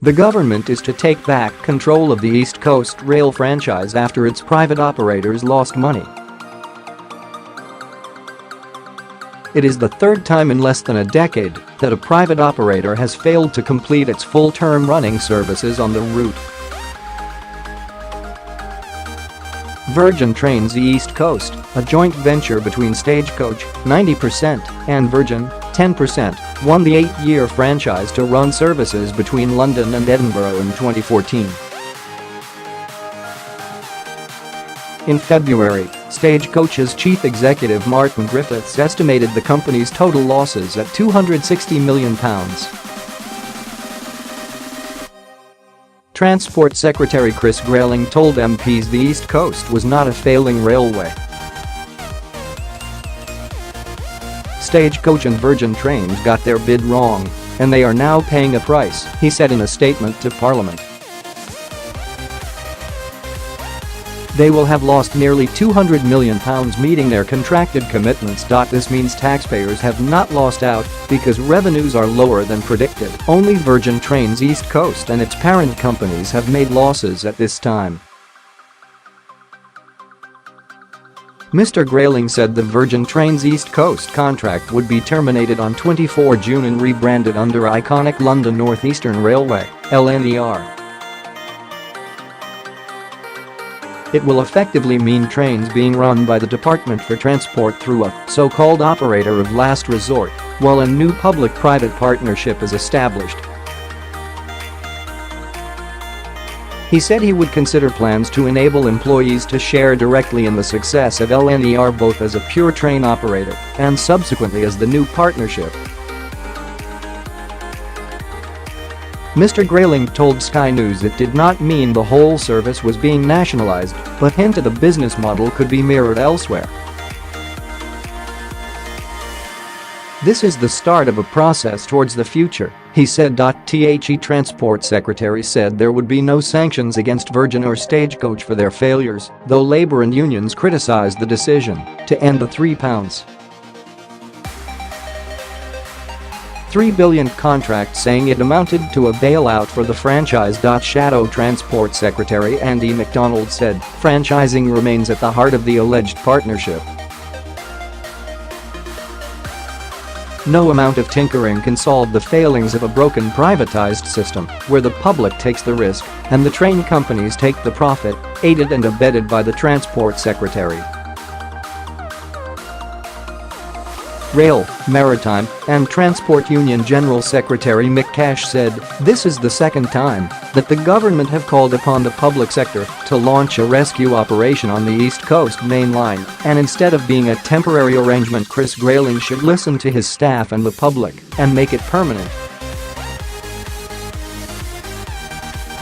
The government is to take back control of the East Coast Rail franchise after its private operators lost money. It is the third time in less than a decade that a private operator has failed to complete its full-term running services on the route. Virgin Trains the East Coast, a joint venture between Stagecoach, 90%, and Virgin, 10%, won the 8-year franchise to run services between London and Edinburgh in 2014. In February, Stagecoach's chief executive Martin Griffiths estimated the company's total losses at £260 million. Transport Secretary Chris Grayling told MPs the East Coast was not a failing railway. Stagecoach and Virgin Trains got their bid wrong, and they are now paying a price, he said in a statement to Parliament. They will have lost nearly £200 million meeting their contracted commitments. This means taxpayers have not lost out because revenues are lower than predicted. Only Virgin Trains East Coast and its parent companies have made losses at this time. Mr. Grayling said the Virgin Trains East Coast contract would be terminated on 24 June and rebranded under iconic London North Eastern Railway, LNER. It will effectively mean trains being run by the Department for Transport through a so-called operator of last resort, while a new public-private partnership is established. He said he would consider plans to enable employees to share directly in the success of LNER both as a pure train operator and subsequently as the new partnership. Mr. Grayling told Sky News it did not mean the whole service was being nationalised, but hinted the business model could be mirrored elsewhere. This is the start of a process towards the future, he said. The Transport Secretary said there would be no sanctions against Virgin or Stagecoach for their failures, though Labour and unions criticised the decision to end the £3 billion contract, saying it amounted to a bailout for the franchise.Shadow. Transport Secretary Andy McDonald said franchising remains at the heart of the alleged partnership. No amount of tinkering can solve the failings of a broken privatised system where the public takes the risk and the train companies take the profit, aided and abetted by the Transport Secretary. Rail, Maritime and Transport Union General Secretary Mick Cash said, "This is the second time that the government have called upon the public sector to launch a rescue operation on the East Coast Main Line, and instead of being a temporary arrangement, Chris Grayling should listen to his staff and the public and make it permanent."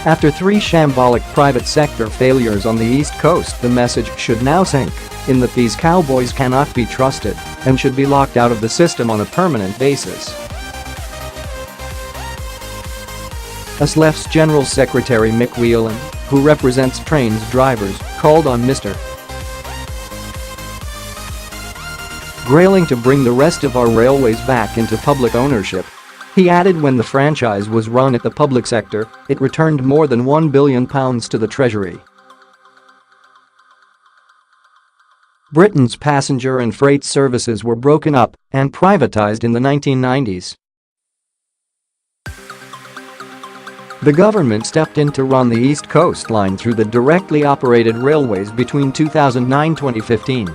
After 3 shambolic private sector failures on the East Coast, the message should now sink in that these cowboys cannot be trusted and should be locked out of the system on a permanent basis. ASLEF's General Secretary Mick Whelan, who represents trains drivers, called on Mr. Grayling to bring the rest of our railways back into public ownership. He added when the franchise was run at the public sector, it returned more than £1 billion to the Treasury. Britain's passenger and freight services were broken up and privatised in the 1990s. The government stepped in to run the East Coast Line through the directly operated railways between 2009-2015.